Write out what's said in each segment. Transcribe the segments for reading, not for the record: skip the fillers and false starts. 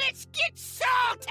Let's get salty!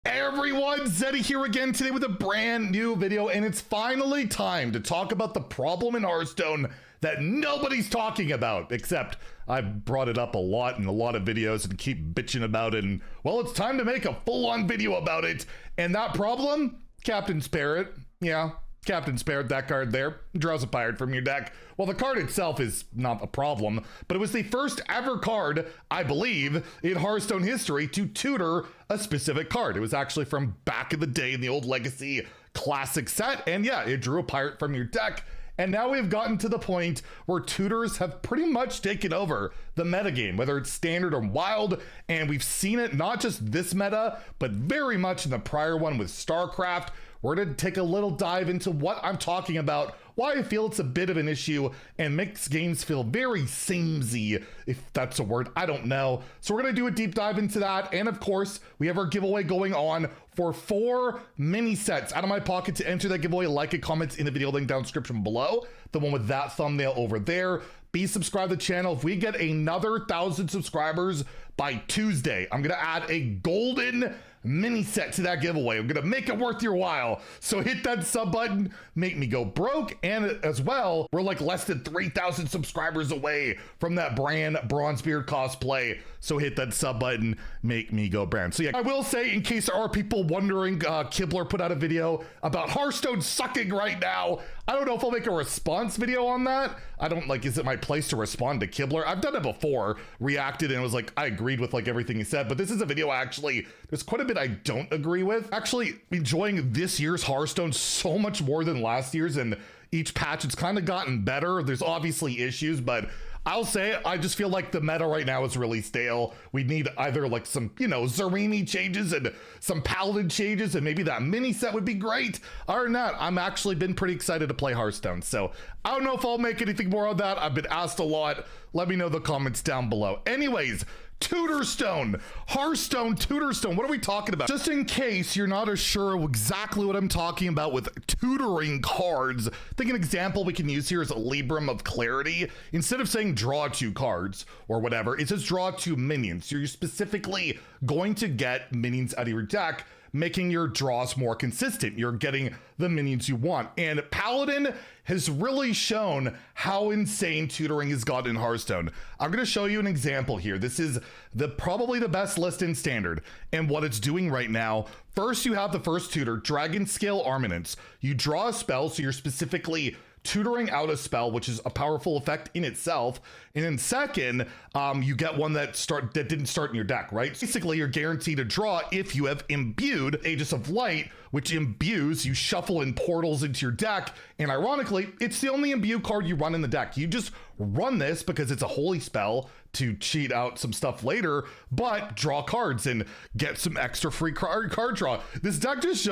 Hey everyone, Zeddy here again today with a brand new video, and it's finally time to talk about the problem in Hearthstone that nobody's talking about, except I've brought it up a lot in a lot of videos and keep bitching about it, and well, it's time to make a full-on video about it. And that problem? Captain Spirit. Yeah, Captain Spirit, that card there, draws a pirate from your deck. Well, the card itself is not a problem, but it was the first ever card, I believe, in Hearthstone history to tutor a specific card. It was actually from back in the day in the old Legacy Classic set, and yeah, it drew a pirate from your deck. And now we've gotten to the point where tutors have pretty much taken over the metagame, whether it's standard or wild, and we've seen it not just this meta, but very much in the prior one with StarCraft. We're going to take a little dive into what I'm talking about, why I feel it's a bit of an issue, and makes games feel very samey, if that's a word, I don't know. So we're going to do a deep dive into that, and of course, we have our giveaway going on for 4 mini sets out of my pocket. To enter that giveaway, like and comment in the video link down description below, the one with that thumbnail over there. Be subscribed to the channel. If we get another 1,000 subscribers by Tuesday, I'm going to add a golden mini set to that giveaway. I'm gonna make it worth your while. So hit that sub button, make me go broke. And as well, we're like less than 3,000 subscribers away from that brand Bronzebeard cosplay. So hit that sub button, make me go brand. So yeah, I will say, in case there are people wondering, Kibler put out a video about Hearthstone sucking right now. I don't know if I'll make a response video on that. I don't like, is it my place to respond to Kibler? I've done it before, reacted, and it was like, I agreed with like everything he said, but this is a video actually, there's quite a bit I don't agree with. Actually enjoying this year's Hearthstone so much more than last year's, and each patch it's kind of gotten better. There's obviously issues, but I'll say I just feel like the meta right now is really stale. We need either like some, you know, Zarimi changes and some Paladin changes, and maybe that mini set would be great. Other than that, I'm actually been pretty excited to play Hearthstone. So I don't know if I'll make anything more on that. I've been asked a lot. Let me know in the comments down below. Anyways, Tutorstone, Hearthstone, Tutorstone, what are we talking about? Just in case you're not as sure exactly what I'm talking about with tutoring cards, I think an example we can use here is a Libram of Clarity. Instead of saying draw 2 cards or whatever, it says draw 2 minions. So you're specifically going to get minions out of your deck, making your draws more consistent. You're getting the minions you want. And Paladin has really shown how insane tutoring has gotten in Hearthstone. I'm going to show you an example here. This is probably the best list in standard, and what it's doing right now. First, you have the first tutor, Dragon Scale Armaments. You draw a spell, so you're specifically tutoring out a spell, which is a powerful effect in itself. And then second, you get one that didn't start in your deck, right? Basically, you're guaranteed to draw if you have imbued Aegis of Light, which imbues, you shuffle in portals into your deck. And ironically, it's the only imbue card you run in the deck. You just run this because it's a holy spell to cheat out some stuff later, but draw cards and get some extra free card draw. This deck it's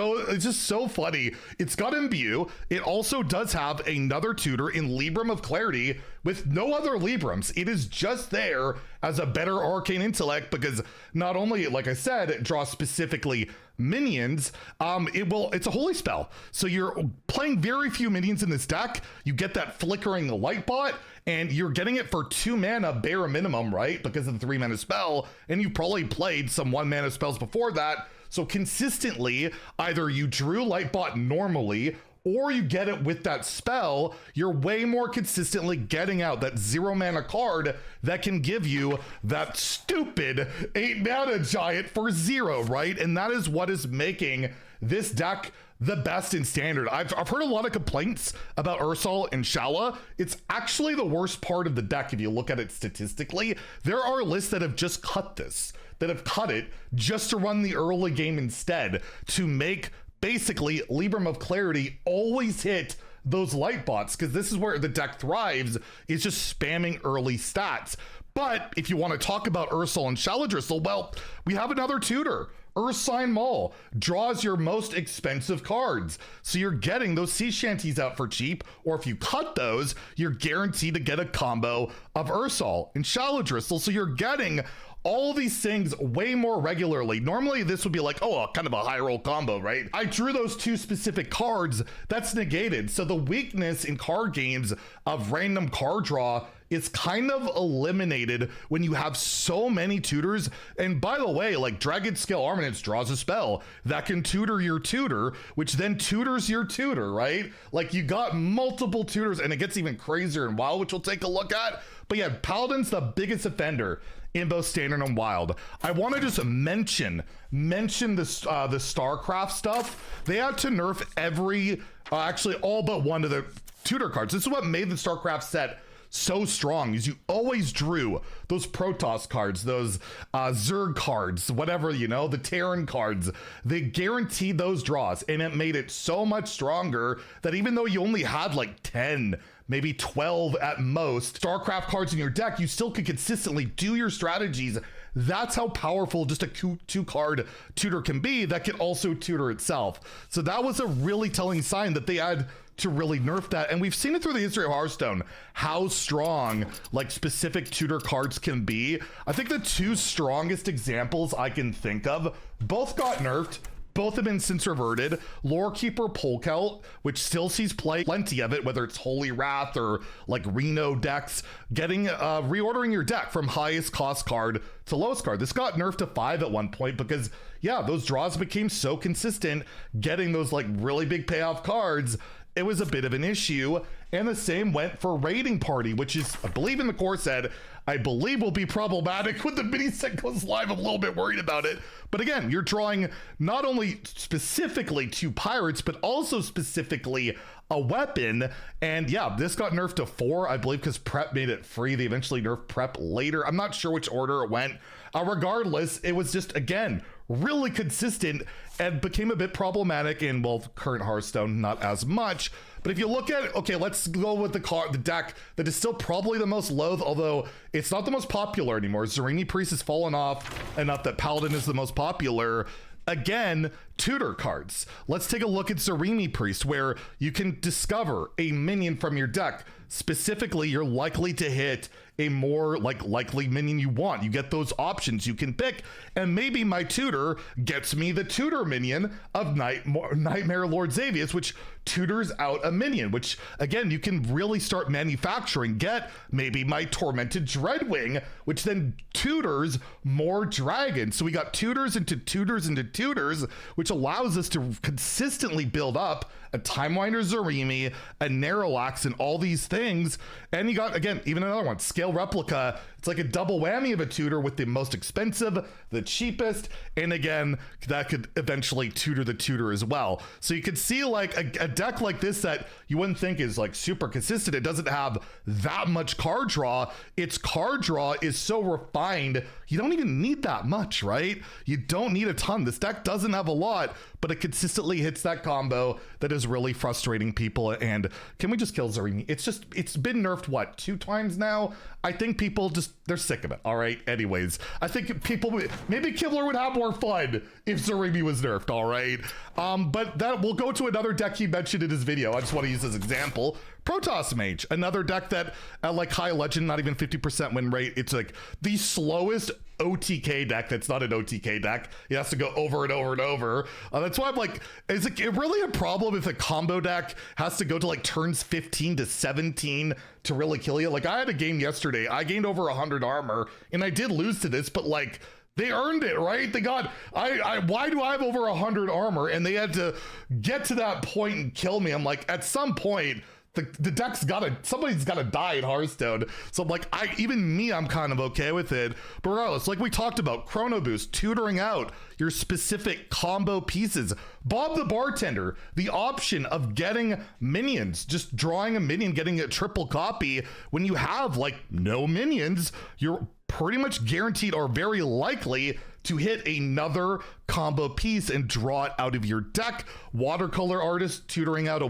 just so funny. It's got imbue. It also does have another tutor in Libram of Clarity with no other Librams. It is just there as a better arcane intellect because not only, like I said, it draws specifically minions, it's a holy spell. So you're playing very few minions in this deck. You get that flickering light bot, and you're getting it for 2 mana bare minimum, right? Because of the 3 mana spell, and you probably played some 1 mana spells before that. So consistently, either you drew Lightbot normally, or you get it with that spell, you're way more consistently getting out that 0 mana card that can give you that stupid 8 mana giant for 0, right? And that is what is making this deck the best in standard. I've heard a lot of complaints about Ursol and Shala. It's actually the worst part of the deck if you look at it statistically. There are lists that have just cut this, that have cut it just to run the early game instead, to make basically Libram of Clarity always hit those light bots, because this is where the deck thrives, is just spamming early stats. But if you want to talk about Ursol and Shaladristle, well, we have another tutor. Ursine Maul draws your most expensive cards. So you're getting those sea shanties out for cheap, or if you cut those, you're guaranteed to get a combo of Ursol and Shaladristle. So you're getting all these things way more regularly. Normally this would be like, oh, kind of a high roll combo, right? I drew those 2 specific cards, that's negated. So the weakness in card games of random card draw is kind of eliminated when you have so many tutors. And by the way, like Dragon Scale Armaments draws a spell that can tutor your tutor, which then tutors your tutor, right? Like you got multiple tutors, and it gets even crazier in WoW, which we'll take a look at. But yeah, Paladin's the biggest offender in both Standard and Wild. I want to just mention the StarCraft stuff. They had to nerf every, actually all but one of the tutor cards. This is what made the StarCraft set so strong, is you always drew those Protoss cards, those Zerg cards, whatever, you know, the Terran cards. They guaranteed those draws, and it made it so much stronger that even though you only had like 10, maybe 12 at most StarCraft cards in your deck, you still could consistently do your strategies. That's how powerful just a 2-card tutor can be that can also tutor itself. So that was a really telling sign that they had to really nerf that. And we've seen it through the history of Hearthstone, how strong like specific tutor cards can be. I think the two strongest examples I can think of both got nerfed. Both have been since reverted. Lorekeeper Polkelt, which still sees play, plenty of it, whether it's Holy Wrath or like Reno decks, getting reordering your deck from highest cost card to lowest card. This got nerfed to 5 at one point because, yeah, those draws became so consistent, getting those like really big payoff cards. It was a bit of an issue. And the same went for Raiding Party, which is, I believe in the core set, I believe will be problematic when the mini set goes live. I'm a little bit worried about it. But again, you're drawing not only specifically 2 pirates, but also specifically a weapon. And yeah, this got nerfed to 4, I believe, because Prep made it free. They eventually nerfed Prep later. I'm not sure which order it went. Regardless, it was just, again, really consistent and became a bit problematic in, well, current Hearthstone, not as much. But if you look at it, okay, let's go with the deck that is still probably the most loathed, although it's not the most popular anymore. Zarimi Priest has fallen off enough that Paladin is the most popular. Again, tutor cards. Let's take a look at Zarimi Priest, where you can discover a minion from your deck. Specifically, you're likely to hit a more likely minion you want. You get those options you can pick, and maybe my tutor gets me the tutor minion of Nightmare Lord Xavius, which tutors out a minion, which again, you can really start manufacturing. Get maybe my Tormented Dreadwing, which then tutors more dragons. So we got tutors into tutors into tutors, which allows us to consistently build up a Timewinder Zarimi, a Narrowax, and all these things. And you got, again, even another one, Scale Replica. It's like a double whammy of a tutor with the most expensive, the cheapest, and again, that could eventually tutor the tutor as well. So you could see like a deck like this that you wouldn't think is like super consistent. It doesn't have that much card draw. Its card draw is so refined, you don't even need that much, right? You don't need a ton. This deck doesn't have a lot, but it consistently hits that combo that is really frustrating people. And can we just kill Zarimi? It's been nerfed, what, 2 times now? I think people they're sick of it. All right. Anyways, I think people, maybe Kibler would have more fun if Zarimi was nerfed. All right. But that we'll go to another deck he mentioned in his video. I just want to use as example. Protoss Mage, another deck that at like high legend, not even 50% win rate. It's like the slowest OTK deck that's not an OTK deck. It has to go over and over and over. That's why I'm like, is it really a problem if a combo deck has to go to like turns 15 to 17 to really kill you? Like I had a game yesterday, I gained over 100 armor and I did lose to this, but like they earned it, right? They got, why do I have over 100 armor? And they had to get to that point and kill me. I'm like, at some point, the deck's somebody's gotta die in Hearthstone. So I'm like, even me, I'm kind of okay with it. But regardless, like we talked about, Chrono Boost, tutoring out your specific combo pieces. Bob the Bartender, the option of getting minions, just drawing a minion, getting a triple copy. When you have like no minions, you're pretty much guaranteed or very likely to hit another combo piece and draw it out of your deck. Watercolor Artist tutoring out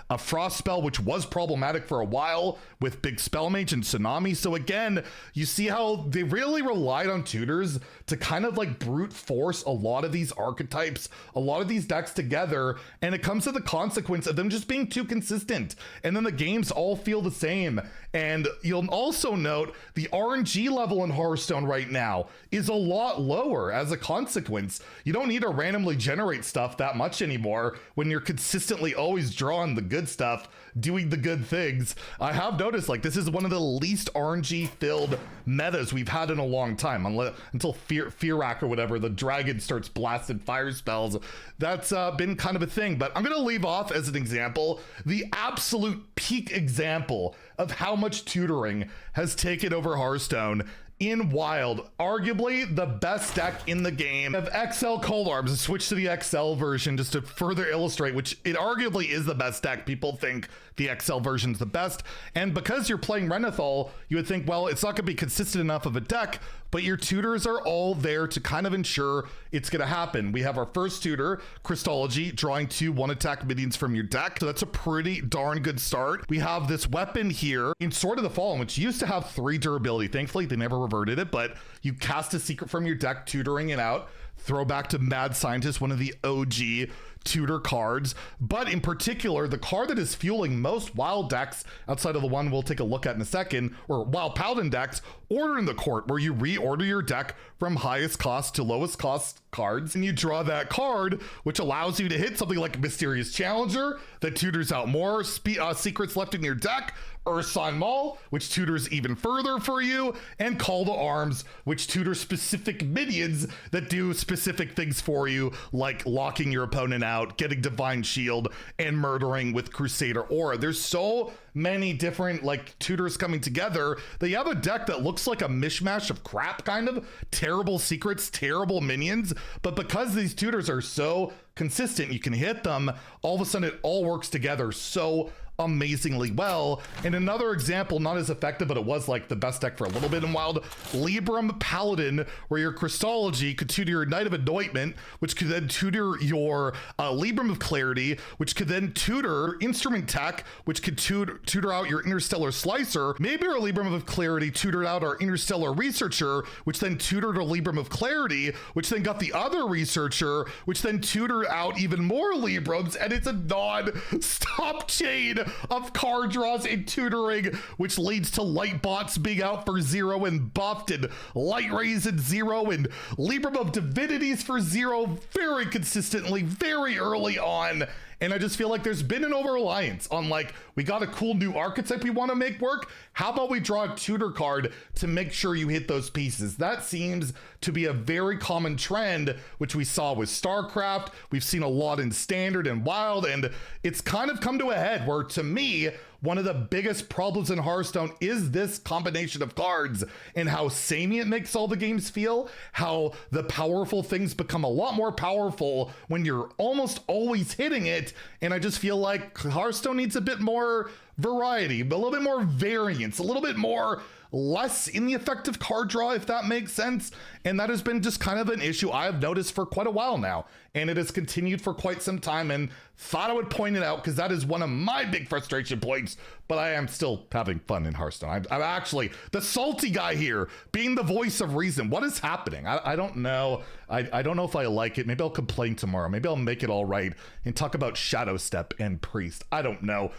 a Frost spell, which was problematic for a while with Big Spell Mage and Tsunami. So again, you see how they really relied on tutors to kind of like brute force a lot of these archetypes, a lot of these decks together, and it comes to the consequence of them just being too consistent. And then the games all feel the same. And you'll also note the RNG level in Hearthstone right now is a lot lower lower as a consequence. You don't need to randomly generate stuff that much anymore when you're consistently always drawing the good stuff, doing the good things. I have noticed like this is one of the least RNG filled metas we've had in a long time, until Fearak or whatever, the dragon starts blasting fire spells. That's been kind of a thing, but I'm gonna leave off as an example, the absolute peak example of how much tutoring has taken over Hearthstone in Wild. Arguably the best deck in the game of XL Cold Arms. I switched to the XL version just to further illustrate, which it arguably is the best deck. People think the XL version is the best, and because you're playing Renathal, you would think, well, it's not gonna be consistent enough of a deck, but your tutors are all there to kind of ensure it's gonna happen. We have our first tutor, Christology, drawing 2 1-attack minions from your deck, so that's a pretty darn good start. We have this weapon here in Sword of the Fallen, which used to have 3 durability. Thankfully, they never reverted it, but you cast a secret from your deck, tutoring it out. Throwback to Mad Scientist, one of the OG tutor cards, but in particular, the card that is fueling most Wild decks, outside of the one we'll take a look at in a second, or Wild Paladin decks, Order in the Court, where you reorder your deck from highest cost to lowest cost cards, and you draw that card, which allows you to hit something like Mysterious Challenger, that tutors out more secrets left in your deck, Ursan Maul, which tutors even further for you, and Call to Arms, which tutors specific minions that do specific things for you, like locking your opponent out, getting Divine Shield, and murdering with Crusader Aura. There's so many different like tutors coming together that you have a deck that looks like a mishmash of crap, kind of terrible secrets, terrible minions, but because these tutors are so consistent, you can hit them, all of a sudden it all works together so amazingly well. And another example, not as effective, but it was like the best deck for a little bit in Wild, Libram Paladin, where your Christology could tutor your Knight of Anointment, which could then tutor your Libram of Clarity, which could then tutor Instrument Tech, which could tutor out your Interstellar Slicer. Maybe our Libram of Clarity tutored out our Interstellar Researcher, which then tutored our Libram of Clarity, which then got the other Researcher, which then tutored out even more Librams, and it's a non-stop chain of card draws and tutoring, which leads to Light Bots being out for 0 and buffed, and Light Rays at 0, and Libram of Divinities for 0 very consistently, very early on. And I just feel like there's been an over-reliance on like, we got a cool new archetype we want to make work. How about we draw a tutor card to make sure you hit those pieces? That seems to be a very common trend, which we saw with StarCraft. We've seen a lot in Standard and Wild, and it's kind of come to a head where, to me, one of the biggest problems in Hearthstone is this combination of cards and how samey it makes all the games feel, how the powerful things become a lot more powerful when you're almost always hitting it. And I just feel like Hearthstone needs a bit more variety, a little bit more variance, a little bit more less in the effective card draw, if that makes sense. And that has been just kind of an issue I've noticed for quite a while now, and it has continued for quite some time, and thought I would point it out because that is one of my big frustration points. But I am still having fun in Hearthstone. I'm actually the salty guy here, being the voice of reason. What is happening? I don't know. I don't know if I like it. Maybe I'll complain tomorrow. Maybe I'll make it all right and talk about Shadow Step and Priest. I don't know.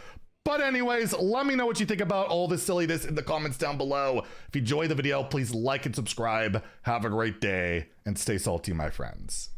But anyways, let me know what you think about all this silliness in the comments down below. If you enjoyed the video, please like and subscribe. Have a great day and stay salty, my friends.